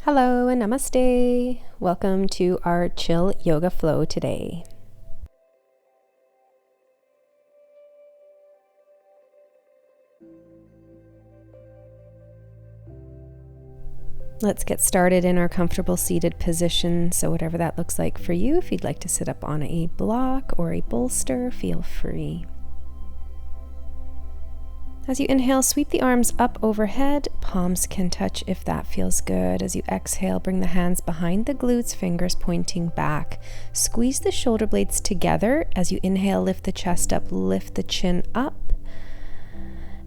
Hello and namaste. Welcome to our chill yoga flow today. Let's get started in our comfortable seated position. So whatever that looks like for you, if you'd like to sit up on a block or a bolster, feel free. As you inhale, sweep the arms up overhead. Palms can touch if that feels good. As you exhale, bring the hands behind the glutes, fingers pointing back. Squeeze the shoulder blades together. As you inhale, lift the chest up, lift the chin up.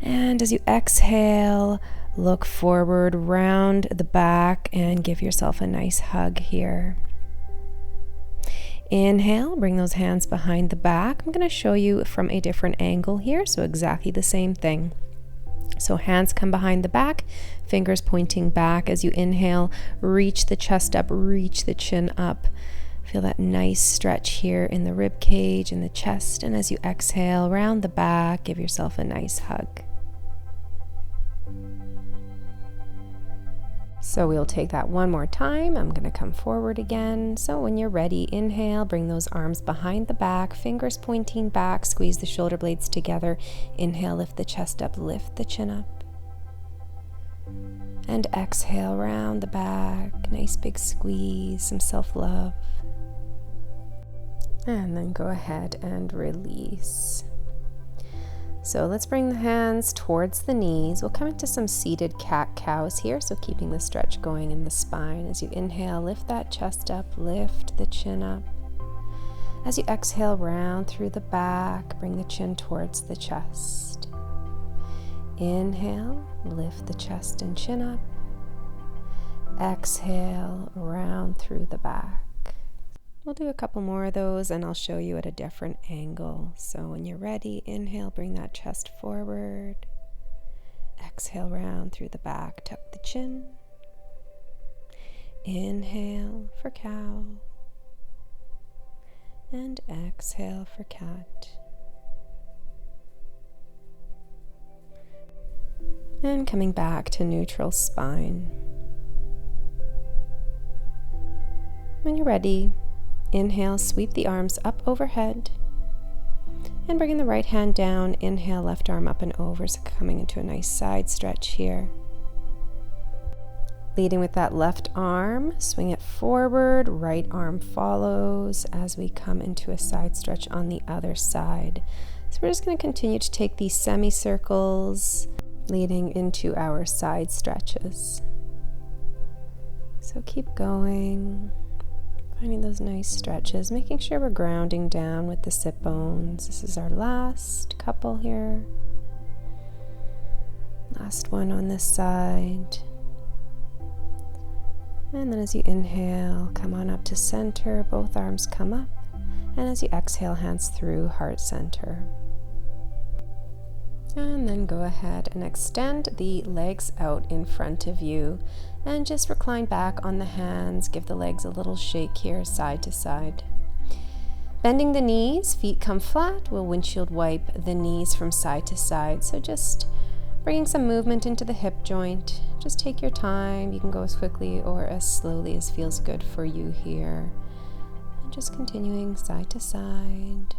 And as you exhale, look forward, round the back, and give yourself a nice hug here. Inhale, bring those hands behind the back. I'm going to show you from a different angle here, so exactly the same thing. So hands come behind the back, fingers pointing back. As you inhale, reach the chest up, reach the chin up. Feel that nice stretch here in the rib cage and the chest. And as you exhale, round the back, give yourself a nice hug. So we'll take that one more time. I'm going to come forward again. So when you're ready, inhale, bring those arms behind the back, fingers pointing back, squeeze the shoulder blades together. Inhale, lift the chest up, lift the chin up. And exhale, round the back, nice big squeeze, some self-love. And then go ahead and release. So let's bring the hands towards the knees. We'll come into some seated cat-cows here, so keeping the stretch going in the spine. As you inhale, lift that chest up, lift the chin up. As you exhale, round through the back, bring the chin towards the chest. Inhale, lift the chest and chin up. Exhale, round through the back. We'll do a couple more of those and I'll show you at a different angle. So when you're ready, inhale, bring that chest forward. Exhale, round through the back, tuck the chin. Inhale for cow. And exhale for cat. And coming back to neutral spine. When you're ready, inhale, sweep the arms up overhead, and bringing the right hand down, inhale, left arm up and over, so coming into a nice side stretch here. Leading with that left arm, swing it forward, right arm follows as we come into a side stretch on the other side. So we're just going to continue to take these semicircles, leading into our side stretches. So keep going. Finding those nice stretches, making sure we're grounding down with the sit bones. This is our last couple here. Last one on this side. And then as you inhale, come on up to center, both arms come up. And as you exhale, hands through heart center. And then go ahead and extend the legs out in front of you and just recline back on the hands. Give the legs a little shake here, side to side. Bending the knees, feet come flat. We'll windshield wipe the knees from side to side. So just bringing some movement into the hip joint. Just take your time. You can go as quickly or as slowly as feels good for you here. And just continuing side to side.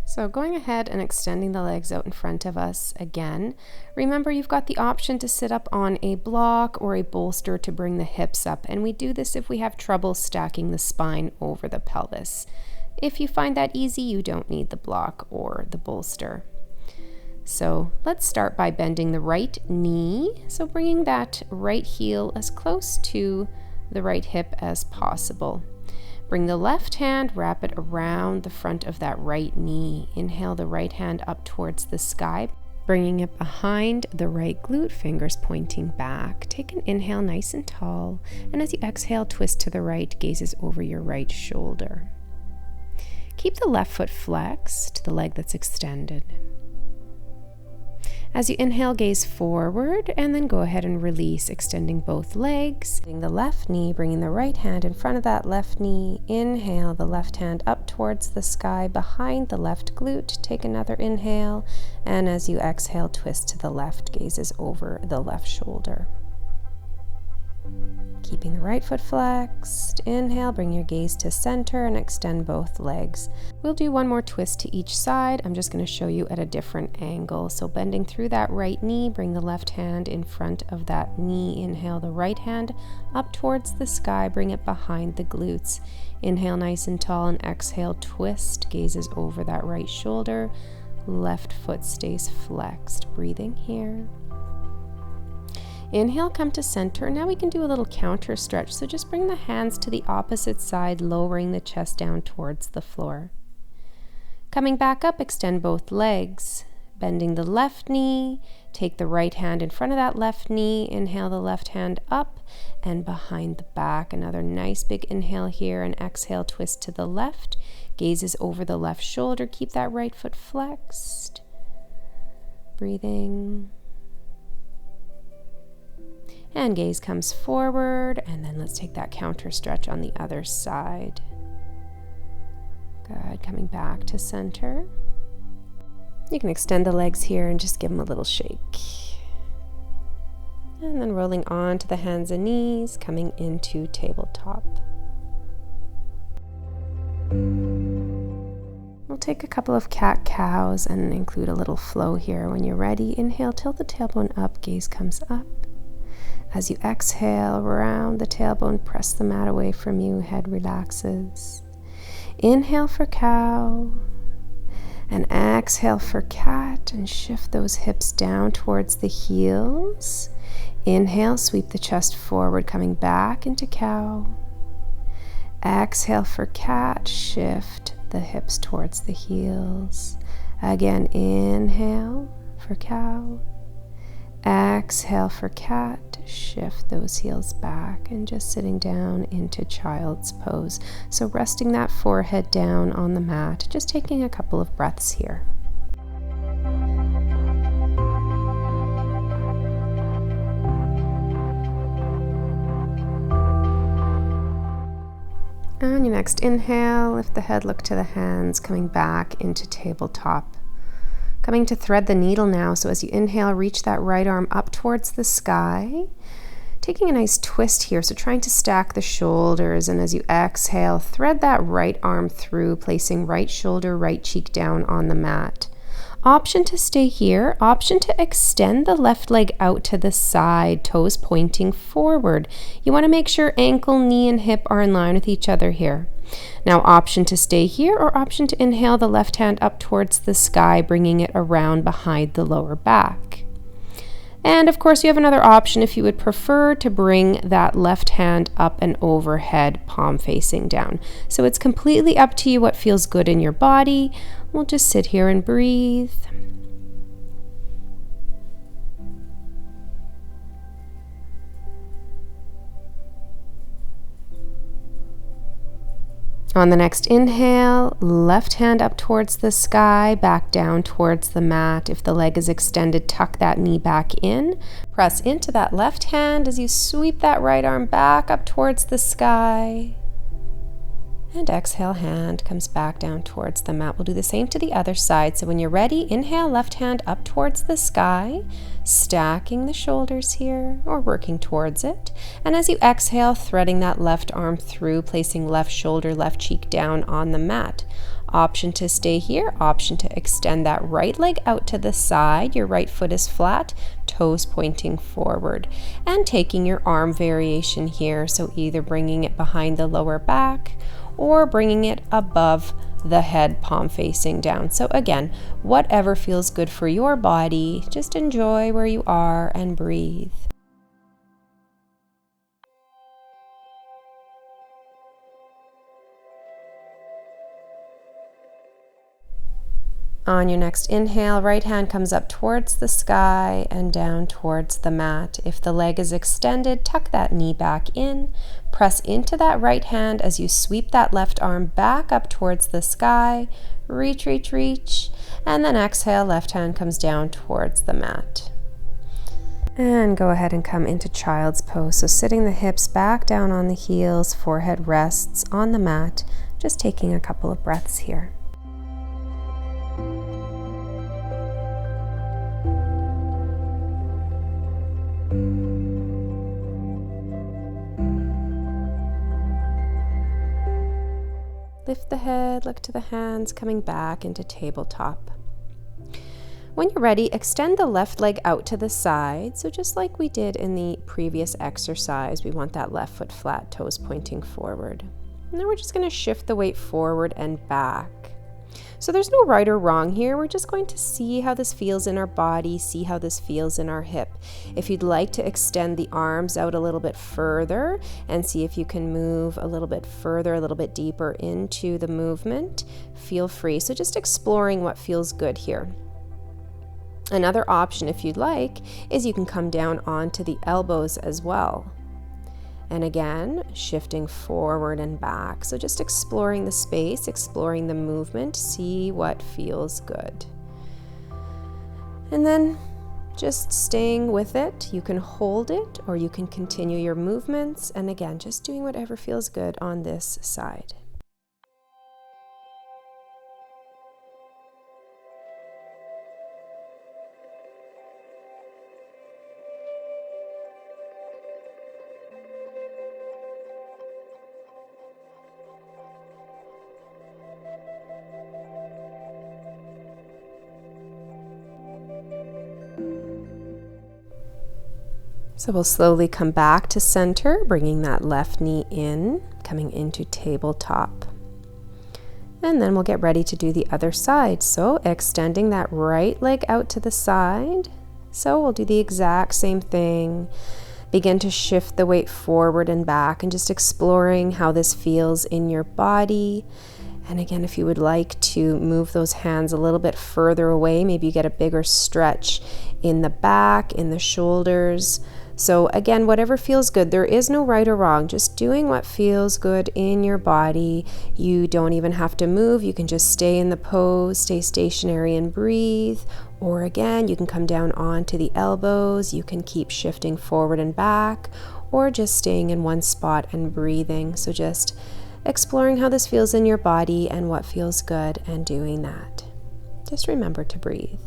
So going ahead and extending the legs out in front of us again. Remember, you've got the option to sit up on a block or a bolster to bring the hips up. And we do this if we have trouble stacking the spine over the pelvis. If you find that easy, you don't need the block or the bolster. So let's start by bending the right knee. So bringing that right heel as close to the right hip as possible. Bring the left hand, wrap it around the front of that right knee. Inhale the right hand up towards the sky, bringing it behind the right glute, fingers pointing back. Take an inhale nice and tall, and as you exhale, twist to the right, gazes over your right shoulder. Keep the left foot flexed, the leg that's extended. As you inhale, gaze forward and then go ahead and release, extending both legs. Bring the left knee, bringing the right hand in front of that left knee. Inhale, the left hand up towards the sky behind the left glute. Take another inhale, and as you exhale, twist to the left, gazes over the left shoulder. Keeping the right foot flexed. Inhale, bring your gaze to center and extend both legs. We'll do one more twist to each side. I'm just going to show you at a different angle. So bending through that right knee, bring the left hand in front of that knee. Inhale, the right hand up towards the sky, bring it behind the glutes. Inhale nice and tall and exhale, twist, gazes over that right shoulder. Left foot stays flexed. Breathing here. Inhale, come to center. Now we can do a little counter stretch. So just bring the hands to the opposite side, lowering the chest down towards the floor. Coming back up, extend both legs. Bending the left knee, take the right hand in front of that left knee. Inhale the left hand up and behind the back. Another nice big inhale here, and exhale, twist to the left. Gazes over the left shoulder. Keep that right foot flexed. Breathing. And gaze comes forward, and then let's take that counter stretch on the other side. Good, coming back to center. You can extend the legs here and just give them a little shake. And then rolling on to the hands and knees, coming into tabletop. We'll take a couple of cat-cows and include a little flow here. When you're ready, inhale, tilt the tailbone up, gaze comes up. As you exhale, round the tailbone, press the mat away from you, head relaxes. Inhale for cow, and exhale for cat, and shift those hips down towards the heels. Inhale, sweep the chest forward, coming back into cow. Exhale for cat, shift the hips towards the heels. Again, inhale for cow. Exhale for cat. Shift those heels back and just sitting down into child's pose. So resting that forehead down on the mat, just taking a couple of breaths here. On your next inhale, lift the head, look to the hands, coming back into tabletop. Coming to thread the needle now, so as you inhale, reach that right arm up towards the sky. Taking a nice twist here, so trying to stack the shoulders, and as you exhale, thread that right arm through, placing right shoulder, right cheek down on the mat. Option to stay here, option to extend the left leg out to the side, toes pointing forward. You want to make sure ankle, knee, and hip are in line with each other here. Now, option to stay here or option to inhale the left hand up towards the sky, bringing it around behind the lower back. And of course, you have another option if you would prefer to bring that left hand up and overhead, palm facing down. So it's completely up to you what feels good in your body. We'll just sit here and breathe. On the next inhale, left hand up towards the sky, back down towards the mat. If the leg is extended, tuck that knee back in. Press into that left hand as you sweep that right arm back up towards the sky. And exhale, hand comes back down towards the mat. We'll do the same to the other side. So when you're ready, inhale, left hand up towards the sky, stacking the shoulders here or working towards it. And as you exhale, threading that left arm through, placing left shoulder, left cheek down on the mat. Option to stay here, option to extend that right leg out to the side. Your right foot is flat, toes pointing forward. And taking your arm variation here, so either bringing it behind the lower back or bringing it above the head, palm facing down. So again, whatever feels good for your body, just enjoy where you are and breathe. On your next inhale, right hand comes up towards the sky and down towards the mat. If the leg is extended, tuck that knee back in. Press into that right hand as you sweep that left arm back up towards the sky. Reach, reach, reach. And then exhale, left hand comes down towards the mat. And go ahead and come into child's pose. So sitting the hips back down on the heels, forehead rests on the mat, just taking a couple of breaths here. Lift the head, look to the hands, coming back into tabletop. When you're ready, extend the left leg out to the side. So just like we did in the previous exercise, we want that left foot flat, toes pointing forward. And then we're just going to shift the weight forward and back. So there's no right or wrong here. We're just going to see how this feels in our body, see how this feels in our hip. If you'd like to extend the arms out a little bit further and see if you can move a little bit further, a little bit deeper into the movement, feel free. So just exploring what feels good here. Another option, if you'd like, is you can come down onto the elbows as well. And again, shifting forward and back. So just exploring the space, exploring the movement, see what feels good. And then just staying with it. You can hold it or you can continue your movements. And again, just doing whatever feels good on this side. So we'll slowly come back to center, bringing that left knee in, coming into tabletop. And then we'll get ready to do the other side. So extending that right leg out to the side. So we'll do the exact same thing. Begin to shift the weight forward and back and just exploring how this feels in your body. And again, if you would like to move those hands a little bit further away, maybe you get a bigger stretch in the back, in the shoulders. So again, whatever feels good. There is no right or wrong, just doing what feels good in your body. You don't even have to move. You can just stay in the pose, stay stationary and breathe. Or again, you can come down onto the elbows. You can keep shifting forward and back, or just staying in one spot and breathing. So just exploring how this feels in your body and what feels good and doing that. Just remember to breathe.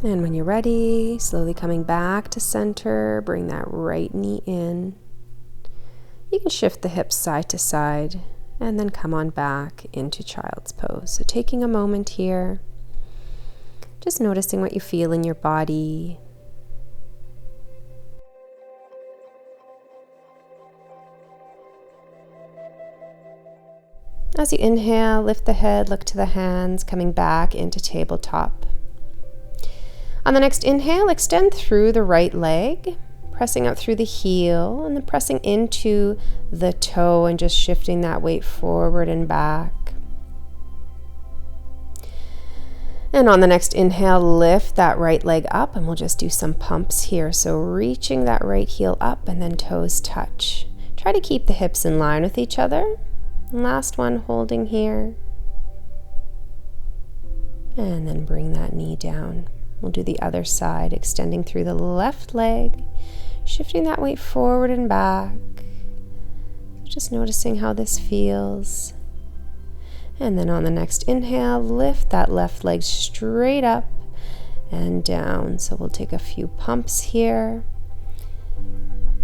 And when you're ready, slowly coming back to center, bring that right knee in. You can shift the hips side to side and then come on back into child's pose. So taking a moment here, just noticing what you feel in your body. As you inhale, lift the head, look to the hands, coming back into tabletop. On the next inhale, extend through the right leg, pressing out through the heel, and then pressing into the toe and just shifting that weight forward and back. And on the next inhale, lift that right leg up, and we'll just do some pumps here. So reaching that right heel up and then toes touch. Try to keep the hips in line with each other. And last one, holding here. And then bring that knee down. We'll do the other side, extending through the left leg, shifting that weight forward and back. Just noticing how this feels. And then on the next inhale, lift that left leg straight up and down. So we'll take a few pumps here.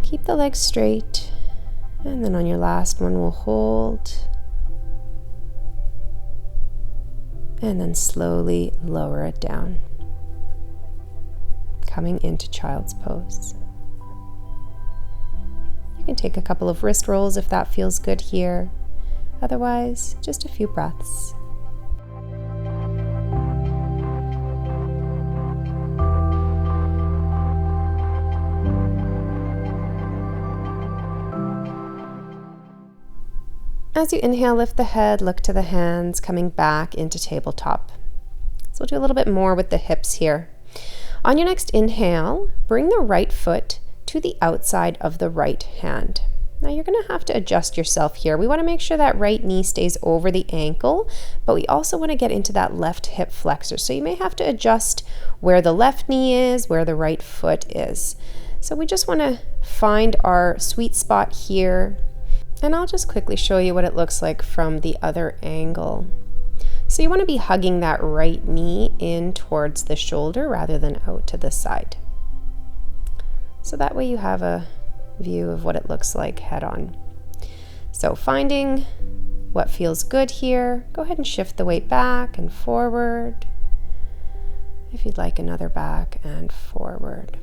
Keep the legs straight. And then on your last one, we'll hold. And then slowly lower it down. Coming into child's pose. You can take a couple of wrist rolls if that feels good here. Otherwise, just a few breaths. As you inhale, lift the head, look to the hands, coming back into tabletop. So we'll do a little bit more with the hips here. On your next inhale, bring the right foot to the outside of the right hand. Now you're going to have to adjust yourself here. We want to make sure that right knee stays over the ankle, but we also want to get into that left hip flexor. So you may have to adjust where the left knee is, where the right foot is. So we just want to find our sweet spot here. And I'll just quickly show you what it looks like from the other angle. So you want to be hugging that right knee in towards the shoulder rather than out to the side. So that way you have a view of what it looks like head on. So finding what feels good here, go ahead and shift the weight back and forward. If you'd like another back and forward.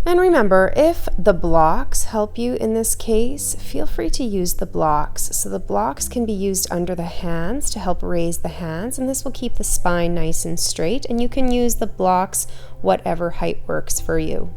And remember, if the blocks help you in this case, feel free to use the blocks. So the blocks can be used under the hands to help raise the hands, and this will keep the spine nice and straight, and you can use the blocks whatever height works for you.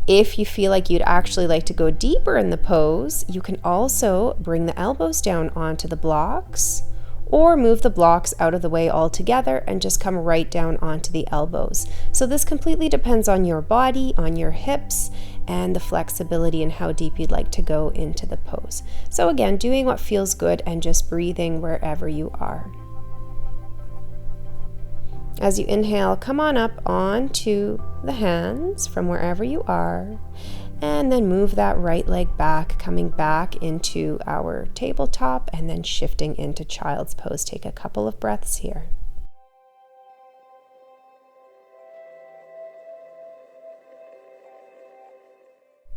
If you feel like you'd actually like to go deeper in the pose, you can also bring the elbows down onto the blocks, or move the blocks out of the way altogether and just come right down onto the elbows. So this completely depends on your body, on your hips, and the flexibility and how deep you'd like to go into the pose. So again, doing what feels good and just breathing wherever you are. As you inhale, come on up onto the hands from wherever you are, and then move that right leg back, coming back into our tabletop and then shifting into child's pose. Take a couple of breaths here.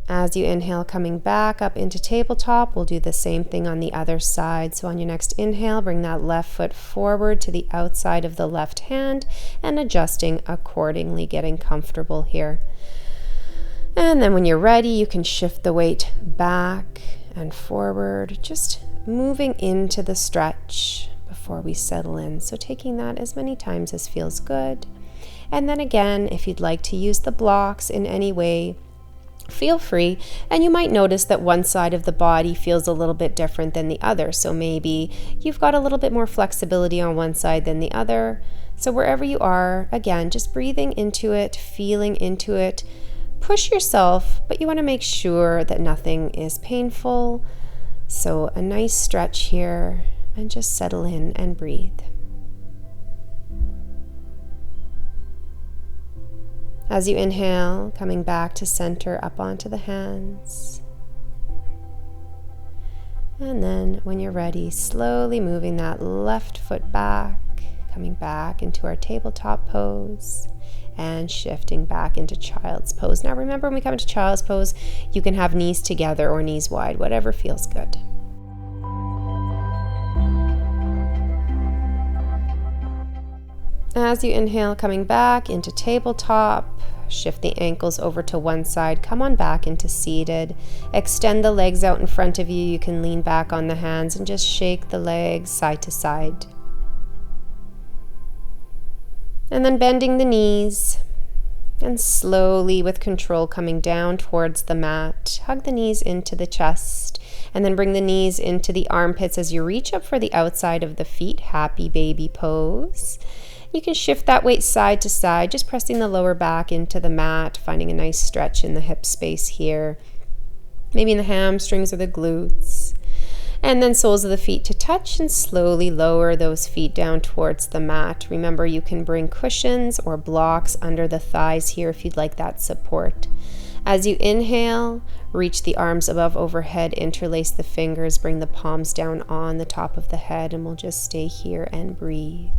As you inhale, coming back up into tabletop, we'll do the same thing on the other side. So on your next inhale, bring that left foot forward to the outside of the left hand and adjusting accordingly, getting comfortable here. And then when you're ready, you can shift the weight back and forward, just moving into the stretch before we settle in. So taking that as many times as feels good. And then again, if you'd like to use the blocks in any way, feel free. And you might notice that one side of the body feels a little bit different than the other. So maybe you've got a little bit more flexibility on one side than the other. So wherever you are, again, just breathing into it, feeling into it. Push yourself, but you want to make sure that nothing is painful. So a nice stretch here, and just settle in and breathe. As you inhale, coming back to center, up onto the hands. And then when you're ready, slowly moving that left foot back, coming back into our tabletop pose. And shifting back into child's pose. Now remember, when we come into child's pose, you can have knees together or knees wide, whatever feels good. As you inhale, coming back into tabletop, shift the ankles over to one side, come on back into seated. Extend the legs out in front of you. You can lean back on the hands and just shake the legs side to side. And then bending the knees and slowly with control coming down towards the mat. Hug the knees into the chest and then bring the knees into the armpits as you reach up for the outside of the feet. Happy baby pose. You can shift that weight side to side, just pressing the lower back into the mat, finding a nice stretch in the hip space here. Maybe in the hamstrings or the glutes. And then soles of the feet to touch and slowly lower those feet down towards the mat. Remember, you can bring cushions or blocks under the thighs here if you'd like that support. As you inhale, reach the arms above overhead, interlace the fingers, bring the palms down on the top of the head, and we'll just stay here and breathe.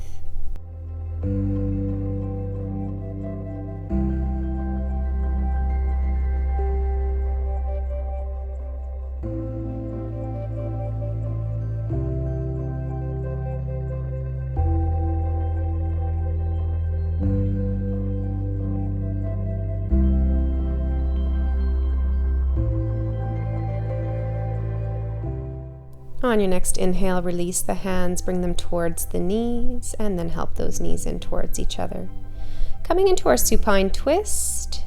On your next inhale, release the hands, bring them towards the knees, and then help those knees in towards each other. Coming into our supine twist,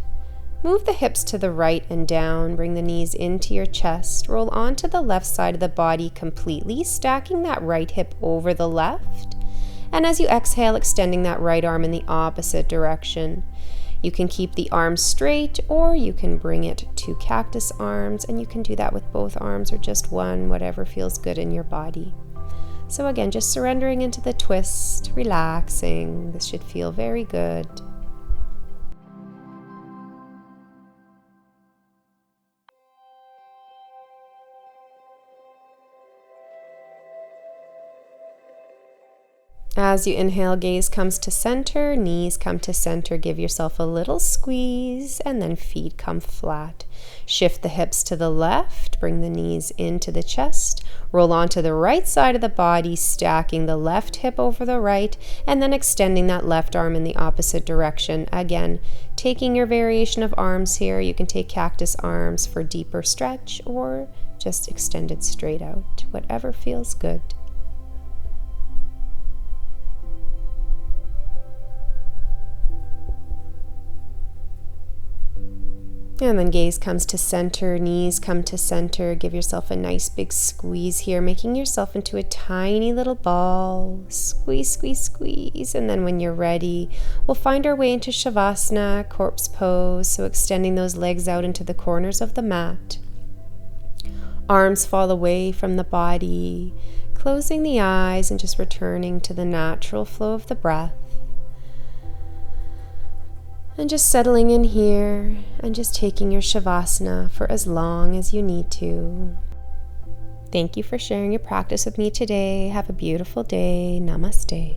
Move the hips to the right and down, bring the knees into your chest, roll onto the left side of the body completely, stacking that right hip over the left. And as you exhale, extending that right arm in the opposite direction. You can keep the arms straight or you can bring it to cactus arms, and you can do that with both arms or just one, whatever feels good in your body. So again, just surrendering into the twist, relaxing. This should feel very good. As you inhale, gaze comes to center, knees come to center. Give yourself a little squeeze, and then feet come flat. Shift the hips to the left, bring the knees into the chest, roll onto the right side of the body, stacking the left hip over the right, and then extending that left arm in the opposite direction. Again, taking your variation of arms here. You can take cactus arms for deeper stretch or just extend it straight out, whatever feels good. And then gaze comes to center, knees come to center. Give yourself a nice big squeeze here, making yourself into a tiny little ball. Squeeze, squeeze, squeeze. And then when you're ready, we'll find our way into Shavasana, corpse pose. So extending those legs out into the corners of the mat. Arms fall away from the body, closing the eyes and just returning to the natural flow of the breath. And just settling in here and just taking your Shavasana for as long as you need to. Thank you for sharing your practice with me today. Have a beautiful day. Namaste.